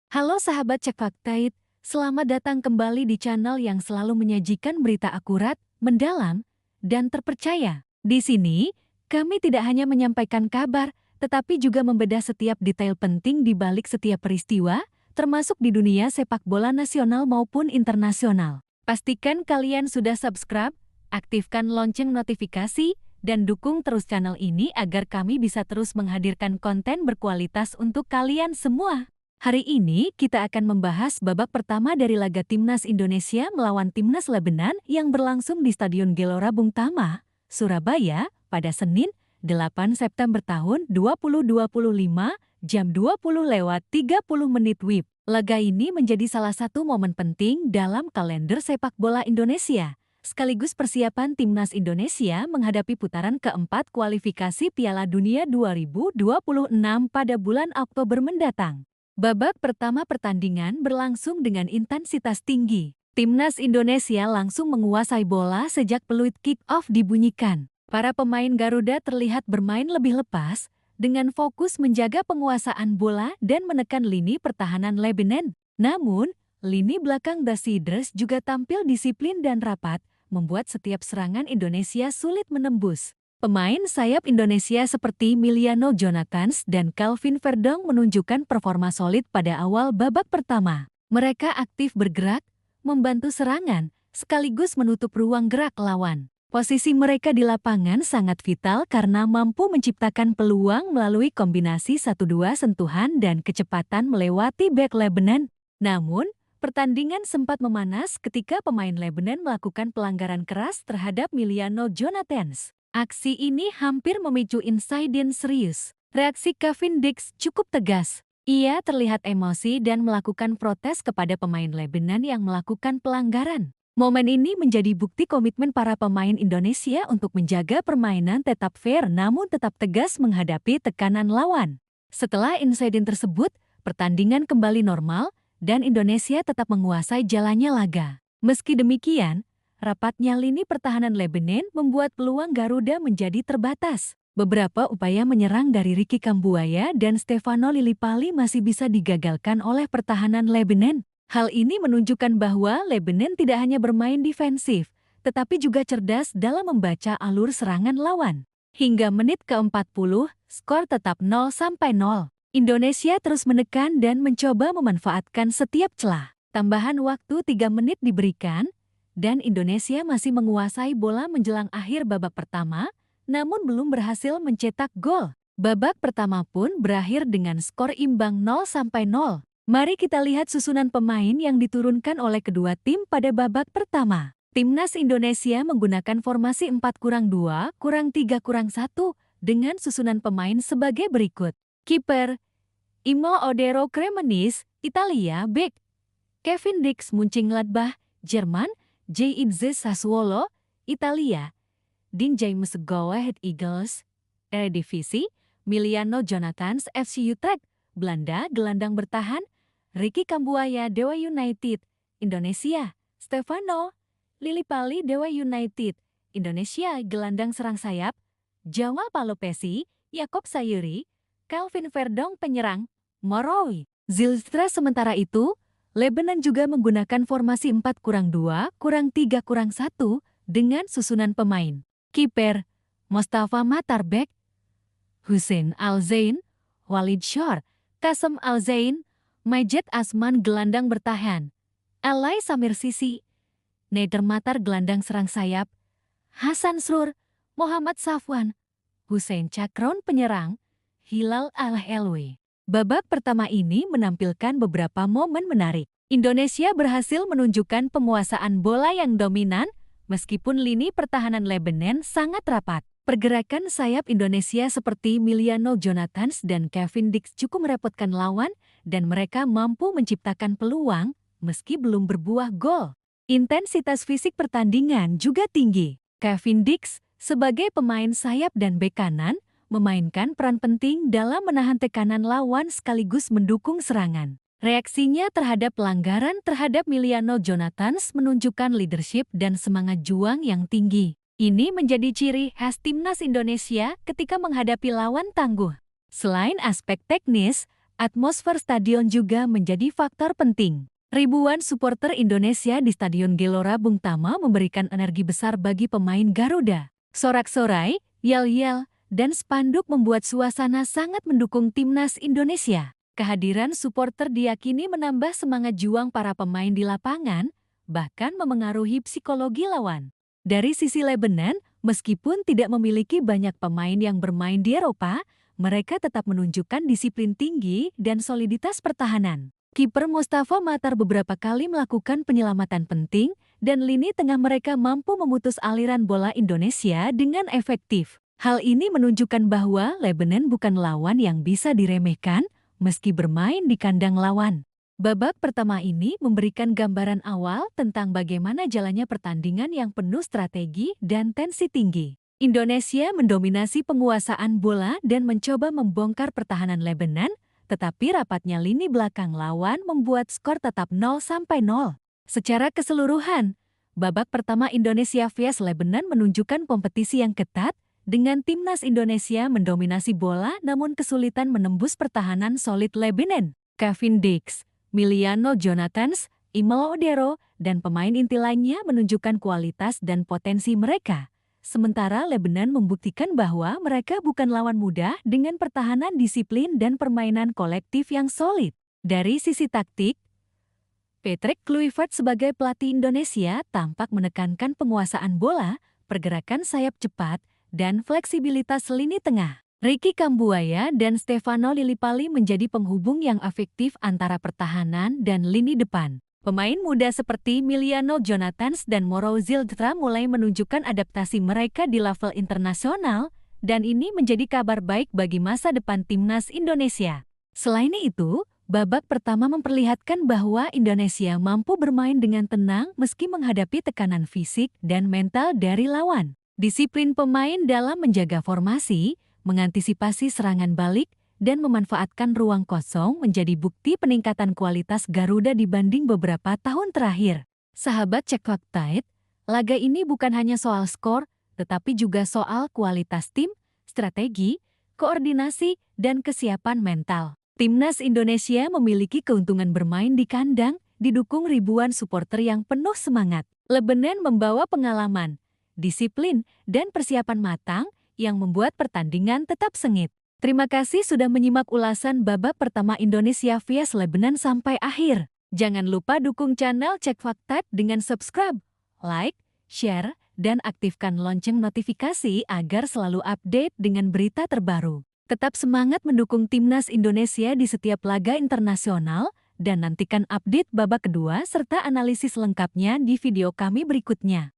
Halo sahabat Cek Faktaid, selamat datang kembali di channel yang selalu menyajikan berita akurat, mendalam, dan terpercaya. Di sini, kami tidak hanya menyampaikan kabar, tetapi juga membedah setiap detail penting di balik setiap peristiwa, termasuk di dunia sepak bola nasional maupun internasional. Pastikan kalian sudah subscribe, aktifkan lonceng notifikasi, dan dukung terus channel ini agar kami bisa terus menghadirkan konten berkualitas untuk kalian semua. Hari ini kita akan membahas babak pertama dari laga Timnas Indonesia melawan Timnas Lebanon yang berlangsung di Stadion Gelora Bung Tama, Surabaya, pada Senin, 8 September tahun 2025, jam 20:30 WIB. Laga ini menjadi salah satu momen penting dalam kalender sepak bola Indonesia, sekaligus persiapan Timnas Indonesia menghadapi putaran keempat kualifikasi Piala Dunia 2026 pada bulan Oktober mendatang. Babak pertama pertandingan berlangsung dengan intensitas tinggi. Timnas Indonesia langsung menguasai bola sejak peluit kick-off dibunyikan. Para pemain Garuda terlihat bermain lebih lepas, dengan fokus menjaga penguasaan bola dan menekan lini pertahanan Lebanon. Namun, lini belakang The Cedars juga tampil disiplin dan rapat, membuat setiap serangan Indonesia sulit menembus. Pemain sayap Indonesia seperti Miliano Jonathans dan Calvin Verdong menunjukkan performa solid pada awal babak pertama. Mereka aktif bergerak, membantu serangan, sekaligus menutup ruang gerak lawan. Posisi mereka di lapangan sangat vital karena mampu menciptakan peluang melalui kombinasi 1-2 sentuhan dan kecepatan melewati bek Lebanon. Namun, pertandingan sempat memanas ketika pemain Lebanon melakukan pelanggaran keras terhadap Miliano Jonathans. Aksi ini hampir memicu insiden serius. Reaksi Kevin Dix cukup tegas. Ia terlihat emosi dan melakukan protes kepada pemain Lebanon yang melakukan pelanggaran. Momen ini menjadi bukti komitmen para pemain Indonesia untuk menjaga permainan tetap fair namun tetap tegas menghadapi tekanan lawan. Setelah insiden tersebut, pertandingan kembali normal dan Indonesia tetap menguasai jalannya laga. Meski demikian, rapatnya lini pertahanan Lebanon membuat peluang Garuda menjadi terbatas. Beberapa upaya menyerang dari Ricky Kambuaya dan Stefano Lillipali masih bisa digagalkan oleh pertahanan Lebanon. Hal ini menunjukkan bahwa Lebanon tidak hanya bermain defensif, tetapi juga cerdas dalam membaca alur serangan lawan. Hingga menit ke-40, skor tetap 0-0. Indonesia terus menekan dan mencoba memanfaatkan setiap celah. Tambahan waktu 3 menit diberikan, dan Indonesia masih menguasai bola menjelang akhir babak pertama, namun belum berhasil mencetak gol. Babak pertama pun berakhir dengan skor imbang 0-0. Mari kita lihat susunan pemain yang diturunkan oleh kedua tim pada babak pertama. Timnas Indonesia menggunakan formasi 4-2-3-1 dengan susunan pemain sebagai berikut. Kiper Imo Odero Cremonese, Italia, bek Kevin Dix Mönchengladbach, Jerman, J.Idze Sassuolo, Italia, Dean James Go Ahead Eagles, Eredivisie, Miliano Jonathans FC Utrecht, Belanda, gelandang bertahan, Ricky Kambuaya Dewa United, Indonesia, Stefano Lillipali Dewa United, Indonesia, gelandang serang sayap, Jamal Palopesi, Yakob Sayuri, Calvin Verdong penyerang, Morowi, Zilstra. Sementara itu, Lebanon juga menggunakan formasi 4-2-3-1 dengan susunan pemain. Kiper Mostafa Matar, bek Hussein Al-Zain, Walid Shore, Kasem Al-Zain, Majed Asman, gelandang bertahan, Alai Samir Sisi, Neder Matar, gelandang serang sayap, Hasan Srur, Muhammad Safwan, Hussein Cakron penyerang, Hilal Al-Helwi. Babak pertama ini menampilkan beberapa momen menarik. Indonesia berhasil menunjukkan penguasaan bola yang dominan, meskipun lini pertahanan Lebanon sangat rapat. Pergerakan sayap Indonesia seperti Miliano Jonathans dan Kevin Dix cukup merepotkan lawan, dan mereka mampu menciptakan peluang, meski belum berbuah gol. Intensitas fisik pertandingan juga tinggi. Kevin Dix, sebagai pemain sayap dan bek kanan, memainkan peran penting dalam menahan tekanan lawan sekaligus mendukung serangan. Reaksinya terhadap pelanggaran terhadap Miliano Jonathans menunjukkan leadership dan semangat juang yang tinggi. Ini menjadi ciri khas Timnas Indonesia ketika menghadapi lawan tangguh. Selain aspek teknis, Atmosfer stadion juga menjadi faktor penting. Ribuan supporter Indonesia di Stadion Gelora Bung Tomo memberikan energi besar bagi pemain Garuda. Sorak-sorai, yel-yel, dan spanduk membuat suasana sangat mendukung timnas Indonesia. Kehadiran supporter diyakini menambah semangat juang para pemain di lapangan, bahkan memengaruhi psikologi lawan. Dari sisi Lebanon, meskipun tidak memiliki banyak pemain yang bermain di Eropa, mereka tetap menunjukkan disiplin tinggi dan soliditas pertahanan. Kiper Mustafa Matar beberapa kali melakukan penyelamatan penting, dan lini tengah mereka mampu memutus aliran bola Indonesia dengan efektif. Hal ini menunjukkan bahwa Lebanon bukan lawan yang bisa diremehkan, meski bermain di kandang lawan. Babak pertama ini memberikan gambaran awal tentang bagaimana jalannya pertandingan yang penuh strategi dan tensi tinggi. Indonesia mendominasi penguasaan bola dan mencoba membongkar pertahanan Lebanon, tetapi rapatnya lini belakang lawan membuat skor tetap 0-0. Secara keseluruhan, babak pertama Indonesia vs Lebanon menunjukkan kompetisi yang ketat, dengan timnas Indonesia mendominasi bola namun kesulitan menembus pertahanan solid Lebanon. Kevin Dix, Miliano Jonathans, Imel Odero, dan pemain inti lainnya menunjukkan kualitas dan potensi mereka. Sementara Lebanon membuktikan bahwa mereka bukan lawan mudah dengan pertahanan disiplin dan permainan kolektif yang solid. Dari sisi taktik, Patrick Kluivert sebagai pelatih Indonesia tampak menekankan penguasaan bola, pergerakan sayap cepat, dan fleksibilitas lini tengah. Ricky Kambuaya dan Stefano Lillipali menjadi penghubung yang efektif antara pertahanan dan lini depan. Pemain muda seperti Miliano Jonathans dan Moro Zildjian mulai menunjukkan adaptasi mereka di level internasional, dan ini menjadi kabar baik bagi masa depan timnas Indonesia. Selain itu, babak pertama memperlihatkan bahwa Indonesia mampu bermain dengan tenang meski menghadapi tekanan fisik dan mental dari lawan. Disiplin pemain dalam menjaga formasi, mengantisipasi serangan balik, dan memanfaatkan ruang kosong menjadi bukti peningkatan kualitas Garuda dibanding beberapa tahun terakhir. Sahabat Cek Fakta, laga ini bukan hanya soal skor, tetapi juga soal kualitas tim, strategi, koordinasi, dan kesiapan mental. Timnas Indonesia memiliki keuntungan bermain di kandang, didukung ribuan supporter yang penuh semangat. Lebanon membawa pengalaman, disiplin, dan persiapan matang yang membuat pertandingan tetap sengit. Terima kasih sudah menyimak ulasan babak pertama Indonesia vs Lebanon sampai akhir. Jangan lupa dukung channel Cek Fakta dengan subscribe, like, share, dan aktifkan lonceng notifikasi agar selalu update dengan berita terbaru. Tetap semangat mendukung timnas Indonesia di setiap laga internasional, dan nantikan update babak kedua serta analisis lengkapnya di video kami berikutnya.